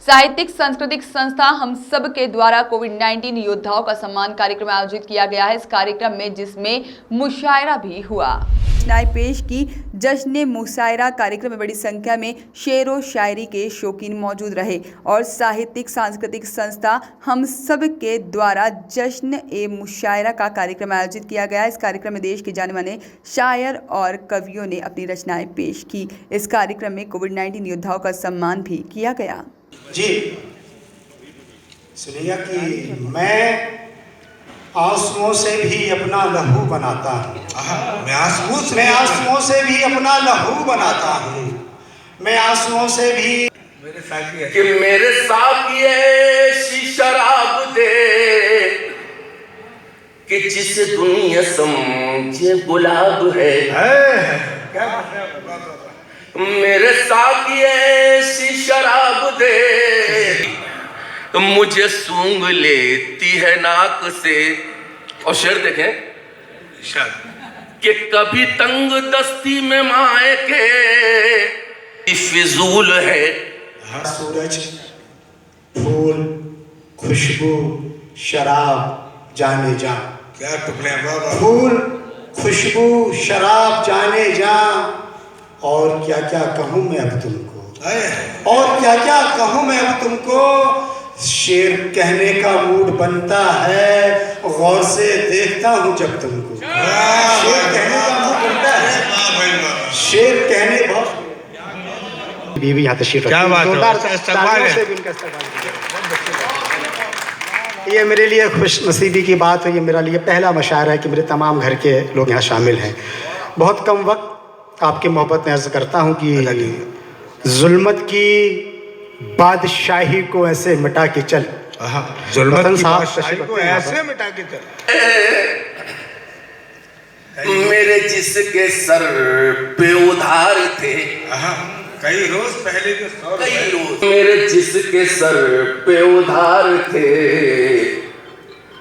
साहित्यिक सांस्कृतिक संस्था हम सब के द्वारा कोविड-19 योद्धाओं का सम्मान कार्यक्रम आयोजित किया गया है। इस कार्यक्रम में जिसमें मुशायरा भी हुआ, रचनाएं पेश की। जश्न मुशायरा कार्यक्रम में बड़ी संख्या में शेर व शायरी के शौकीन मौजूद रहे और साहित्यिक सांस्कृतिक संस्था हम सब के द्वारा जश्न ए मुशायरा का कार्यक्रम आयोजित किया गया। इस कार्यक्रम में देश के जाने माने शायर और कवियों ने अपनी रचनाएं पेश की। इस कार्यक्रम में कोविड-19 योद्धाओं का सम्मान भी किया गया। जी सुनिए कि मैं आंसुओं से भी अपना लहू बनाता हूँ। मैं आंसुओं से भी अपना लहू बनाता हूँ। मैं आंसुओं से भी कि मेरे साथ ये ऐसी शराब दे कि जिस दुनिया समझे गुलाब है। मेरे साथ ये ऐसी शराब दे मुझे सूंघ लेती है नाक से। और शेर देखें कि कभी तंग दस्ती में माए के फिजूल है। सूरज, फूल, खुशबू, शराब, जाने जा। क्या टुकड़े बाबा। फूल, खुशबू, शराब, जाने जा। और क्या क्या कहूँ मैं अब तुमको, और क्या क्या कहूँ मैं अब तुमको। शेर कहने का मूड बनता है गौर से देखता हूँ जब तुमको। शेर कहने का मूड बनता है। शेर कहने बहुत बीवी यहाँ तशरीफ क्या बात है। ये मेरे लिए खुश नसीबी की बात है। ये मेरा लिए पहला मशायरा है कि मेरे तमाम घर के लोग यहाँ शामिल हैं। बहुत कम वक्त आपकी मोहब्बत में अर्ज़ करता हूँ कि जुल्मत की बादशाही को ऐसे मिटा के चल। जुल्मत की बादशाही को ऐसे मिटा के चल। मेरे जिसके सर पे उधार थे कई रोज पहले के कई रोज मेरे जिसके सर पे उधार थे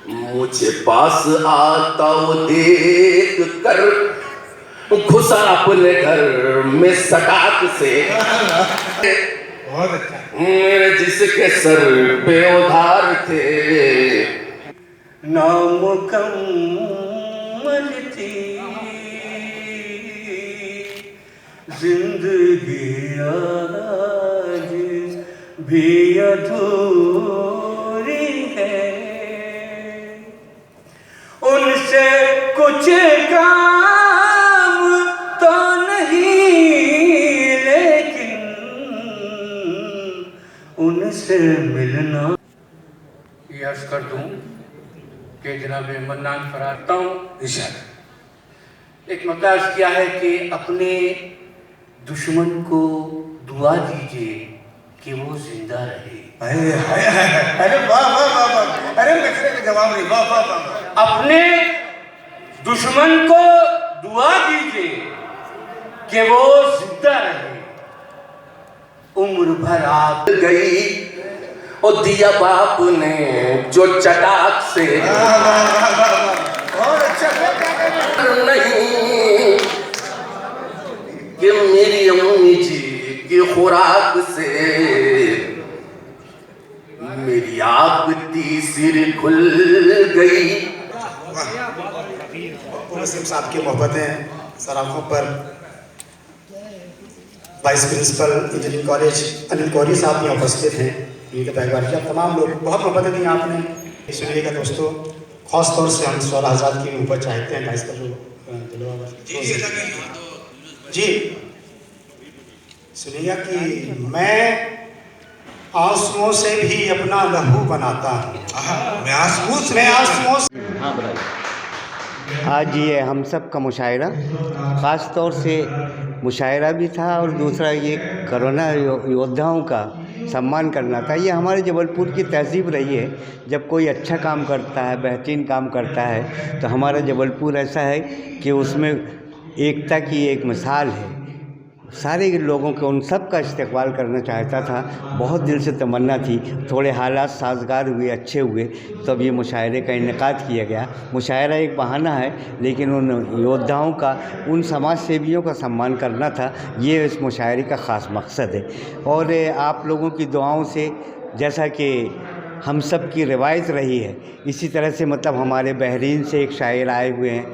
मुझे पास आता वो देख कर घुसा अपने घर में सटाक से। बहुत अच्छा। मेरे जिसके सर पे उधार थे नामुकम्मल थी जिंदगी आज भी अधूरी है। उनसे कुछ काम तो नहीं लेकिन उनसे मिलना। यर्ज कर दूं कि जनाब मन्नान फरारता हूँ एक मकास किया है कि अपने दुश्मन को दुआ दीजिए कि वो जिंदा रहे। अरे वाह वाह वाह वाह। अरे मिसरे का जवाब नहीं। वाह वाह वाह। अपने दुश्मन को दुआ दीजिए कि वो जिंदा रहे। उम्र भर आप गई और दिया बाप ने जो चटाक से। बहुत अच्छा। नहीं कि मेरी अम्मी जी की खुराक से मेरी आपकी सिर खुल गई। नसीम साहब की मोहब्बतें सराखों पर vice principal engineering college Anil Kauri साहब यहाँ उपस्थित हैं। उनके परिवार के तमाम लोग बहुत मोहब्बतें दी आपने। सुनिएगा दोस्तों, खास तौर से हम 16,000 की ऊपर चाहते हैं। इसका जो जी सुनिएगा कि मैं आंसुओं से भी अपना लहू बनाता हूँ। मैं आंसुओं से आज ये हम सब का मुशायरा ख़ास तौर से मुशायरा भी था और दूसरा ये कोरोना योद्धाओं का सम्मान करना था। ये हमारे जबलपुर की तहज़ीब रही है। जब कोई अच्छा काम करता है, बेहतरीन काम करता है, तो हमारा जबलपुर ऐसा है कि उसमें एकता की एक मिसाल है। सारे लोगों के उन सब का इस्तकबाल करना चाहता था। बहुत दिल से तमन्ना थी। थोड़े हालात साजगार हुए, अच्छे हुए, तब ये मुशायरे का इनेकाद किया गया। मुशायरा एक बहाना है, लेकिन उन योद्धाओं का, उन समाज सेवियों का सम्मान करना था, ये इस मुशायरे का ख़ास मकसद है। और आप लोगों की दुआओं से, जैसा कि हम सब की रिवायत रही है, इसी तरह से मतलब हमारे बहरीन से एक शायर आए हुए हैं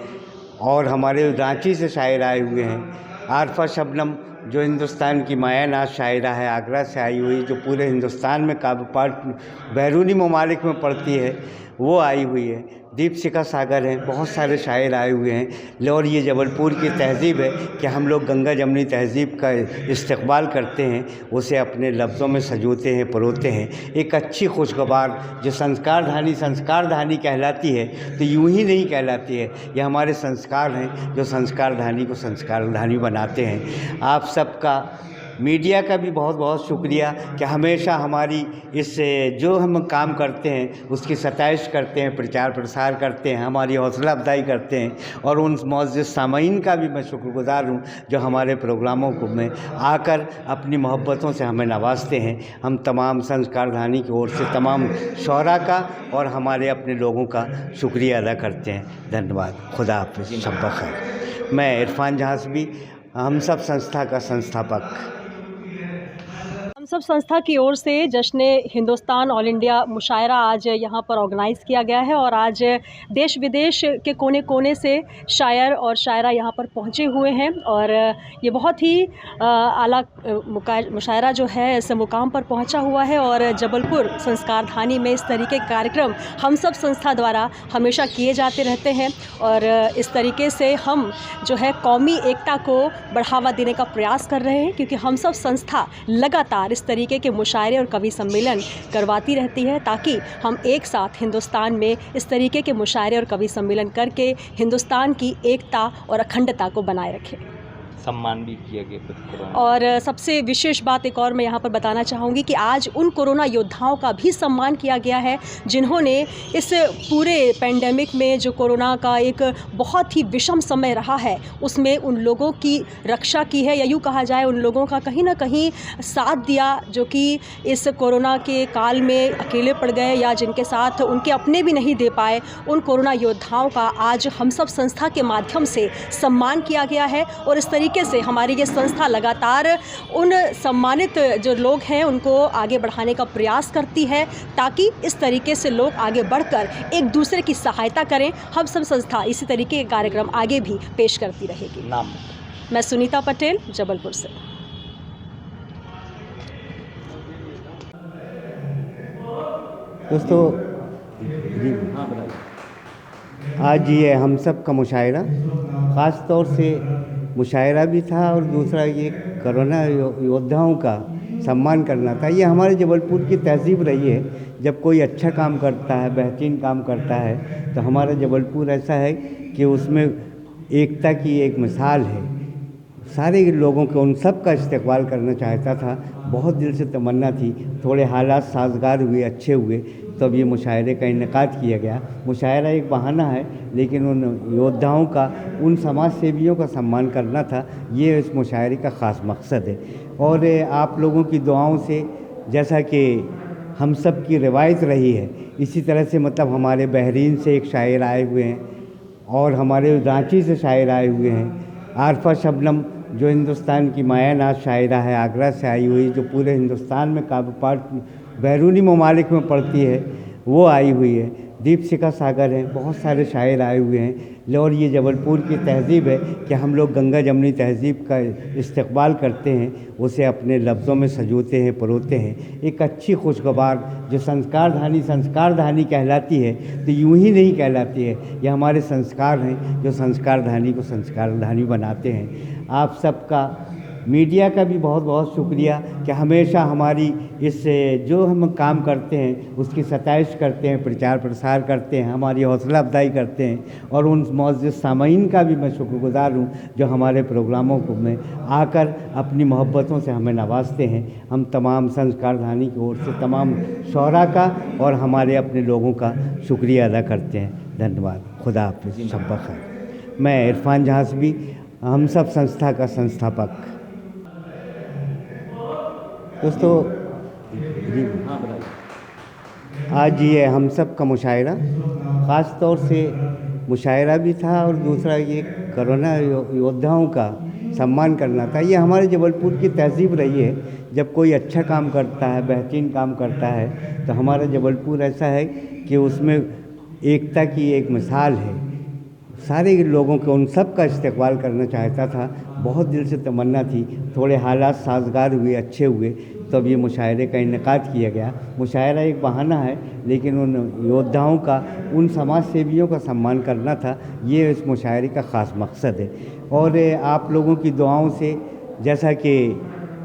और हमारे रांची से शायर आए हुए हैं। आरफा शबनम जो हिंदुस्तान की मायानाज शायरा है, आगरा से आई हुई, जो पूरे हिंदुस्तान में बैरूनी ममालिक में पढ़ती है, वो आई हुई है। दीपशिखा सागर हैं, बहुत सारे शायर आए हुए हैं। और ये जबलपुर की तहज़ीब है कि हम लोग गंगा जमनी तहज़ीब का इस्तकबाल करते हैं, उसे अपने लफ्ज़ों में सजोते हैं, परोते हैं। एक अच्छी खुशगवार जो संस्कारधानी कहलाती है, तो यूं ही नहीं कहलाती है, ये हमारे संस्कार हैं जो संस्कारधानी को संस्कारधानी बनाते हैं। आप सबका, मीडिया का भी बहुत बहुत शुक्रिया कि हमेशा हमारी इस जो हम काम करते हैं उसकी सताइश करते हैं, प्रचार प्रसार करते हैं, हमारी हौसला अफजाई करते हैं। और उन मौजूद सामीन का भी मैं शुक्रगुजार हूँ जो हमारे प्रोग्रामों को में आकर अपनी मोहब्बतों से हमें नवाजते हैं। हम तमाम संस्कारधानी की ओर से तमाम शौरा का और हमारे अपने लोगों का शुक्रिया अदा करते हैं। धन्यवाद। खुदा हाफ़िज़। शब बख़ैर। मैं इरफान जहाज़वी, हम सब संस्था का संस्थापक। हम सब संस्था की ओर से जश्न हिंदुस्तान ऑल इंडिया मुशायरा आज यहाँ पर ऑर्गेनाइज़ किया गया है और आज देश विदेश के कोने कोने से शायर और शायरा यहाँ पर पहुँचे हुए हैं और ये बहुत ही आला मुशायरा जो है इस मुकाम पर पहुँचा हुआ है। और जबलपुर संस्कारधानी में इस तरीके के कार्यक्रम हम सब संस्था द्वारा हमेशा किए जाते रहते हैं और इस तरीके से हम जो है कौमी एकता को बढ़ावा देने का प्रयास कर रहे हैं, क्योंकि हम सब संस्था लगातार इस तरीके के मुशायरे और कवि सम्मेलन करवाती रहती है ताकि हम एक साथ हिंदुस्तान में इस तरीके के मुशायरे और कवि सम्मेलन करके हिंदुस्तान की एकता और अखंडता को बनाए रखें। सम्मान भी किया गया। और सबसे विशेष बात एक और मैं यहाँ पर बताना चाहूँगी कि आज उन कोरोना योद्धाओं का भी सम्मान किया गया है जिन्होंने इस पूरे पैंडेमिक में, जो कोरोना का एक बहुत ही विषम समय रहा है, उसमें उन लोगों की रक्षा की है, या यूँ कहा जाए उन लोगों का कहीं ना कहीं साथ दिया जो कि इस कोरोना के काल में अकेले पड़ गए या जिनके साथ उनके अपने भी नहीं दे पाए। उन कोरोना योद्धाओं का आज हम सब संस्था के माध्यम से सम्मान किया गया है और इस तरीके से हमारी ये संस्था लगातार उन सम्मानित जो लोग हैं उनको आगे बढ़ाने का प्रयास करती है ताकि इस तरीके से लोग आगे बढ़कर एक दूसरे की सहायता करें। हम सब संस्था इसी तरीके के कार्यक्रम आगे भी पेश करती रहेगी। नाम? मैं सुनीता पटेल, जबलपुर से। दोस्तों, आज ये हम सब का मुशायरा ख़ास तौर से मुशायरा भी था और दूसरा ये कोरोना योद्धाओं का सम्मान करना था। ये हमारे जबलपुर की तहज़ीब रही है। जब कोई अच्छा काम करता है, बेहतरीन काम करता है, तो हमारा जबलपुर ऐसा है कि उसमें एकता की एक मिसाल है। सारे लोगों के, उन सब का इस्तकबाल करना चाहता था। बहुत दिल से तमन्ना थी। थोड़े हालात साजगार हुए, अच्छे हुए, तब ये मुशायरे का इनेकाद किया गया। मुशायरा एक बहाना है, लेकिन उन योद्धाओं का, उन समाज सेवियों का सम्मान करना था, ये इस मुशायरे का ख़ास मकसद है। और आप लोगों की दुआओं से, जैसा कि हम सब की रिवायत रही है, इसी तरह से मतलब हमारे बहरीन से एक शायर आए हुए हैं और हमारे रांची से शायर आए हुए हैं। आरफा शबनम जो हिंदुस्तान की मायानाज शायरा है, आगरा से आई हुई, जो पूरे हिंदुस्तान में बैरूनी ममालिक में पढ़ती है, वो आई हुई है। दीपशिखा सागर हैं, बहुत सारे शायर आए हुए हैं। और ये जबलपुर की तहज़ीब है कि हम लोग गंगा जमनी तहज़ीब का इस्तकबाल करते हैं, उसे अपने लफ्ज़ों में सजोते हैं, परोते हैं। एक अच्छी खुशगवार जो संस्कारधानी कहलाती है, तो यूं ही नहीं कहलाती है, ये हमारे संस्कार हैं जो संस्कारधानी को संस्कारधानी बनाते हैं। आप सबका, मीडिया का भी बहुत बहुत शुक्रिया कि हमेशा हमारी इस जो हम काम करते हैं उसकी सताइश करते हैं, प्रचार प्रसार करते हैं, हमारी हौसला अफजाई करते हैं। और उन मौजूद सामीन का भी मैं शुक्रगुजार हूँ जो हमारे प्रोग्रामों को में आकर अपनी मोहब्बतों से हमें नवाजते हैं। हम तमाम संस्कारधानी की ओर से तमाम शौरा का और हमारे अपने लोगों का शुक्रिया अदा करते हैं। धन्यवाद। खुदा हाफ़िज़। शब बख़ैर। मैं इरफान जहाज़वी, हम सब संस्था का संस्थापक। दोस्तों जी आज ये हम सब का मुशायरा ख़ास तौर से मुशायरा भी था और दूसरा ये कोरोना योद्धाओं का सम्मान करना था। ये हमारे जबलपुर की तहज़ीब रही है, जब कोई अच्छा काम करता है, बेहतरीन काम करता है, तो हमारा जबलपुर ऐसा है कि उसमें एकता की एक मिसाल है। सारे लोगों को उन सब का इस्तेक़बाल करना चाहता था, बहुत दिल से तमन्ना थी। थोड़े हालात साजगार हुए, अच्छे हुए, तब ये मुशायरे का इनेकाद किया गया। मुशायरा एक बहाना है, लेकिन उन योद्धाओं का, उन समाज सेवियों का सम्मान करना था, ये इस मुशायरे का ख़ास मकसद है। और आप लोगों की दुआओं से, जैसा कि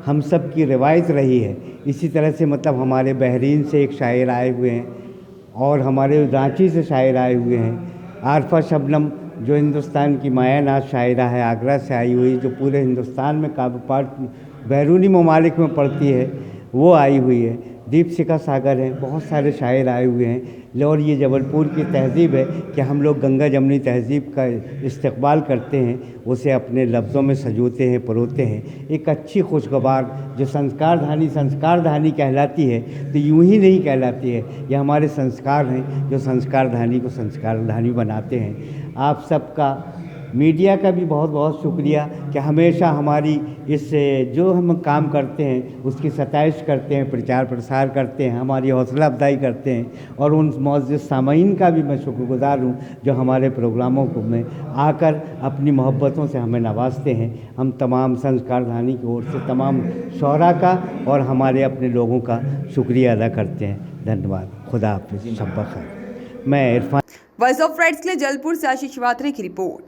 हम सब की रिवायत रही है, इसी तरह से मतलब हमारे बहरीन से एक शायर आए हुए हैं और हमारे रांची से शायर आए हुए हैं। आरफा शबनम जो हिंदुस्तान की मायानाज शायरा है, आगरा से आई हुई, जो पूरे हिंदुस्तान में बैरूनी ममालिक में पढ़ती है, वो आई हुई है। दीपशिखा सागर हैं, बहुत सारे शायर आए हुए हैं। और ये जबलपुर की तहज़ीब है कि हम लोग गंगा जमनी तहज़ीब का इस्तक़बाल करते हैं, उसे अपने लफ्ज़ों में सजोते हैं, परोते हैं। एक अच्छी खुशगवार जो संस्कारधानी कहलाती है, तो यूं ही नहीं कहलाती है, ये हमारे संस्कार हैं जो संस्कारधानी को संस्कारधानी बनाते हैं। आप सबका, मीडिया का भी बहुत बहुत शुक्रिया कि हमेशा हमारी इस जो हम काम करते हैं उसकी सताइश करते हैं, प्रचार प्रसार करते हैं, हमारी हौसला अफजाई करते हैं। और उन मौजूद सामीन का भी मैं शुक्रगुज़ार हूँ जो हमारे प्रोग्रामों को में आकर अपनी मोहब्बतों से हमें नवाजते हैं। हम तमाम संस्कारधानी की ओर से तमाम शौरा का और हमारे अपने लोगों का शुक्रिया अदा करते हैं। धन्यवाद। खुदा हाफ़िज़। शब बख़ैर। मैं इरफान। वॉइस ऑफ राइट्स के लिए जबलपुर से आशीष वात्रे की रिपोर्ट।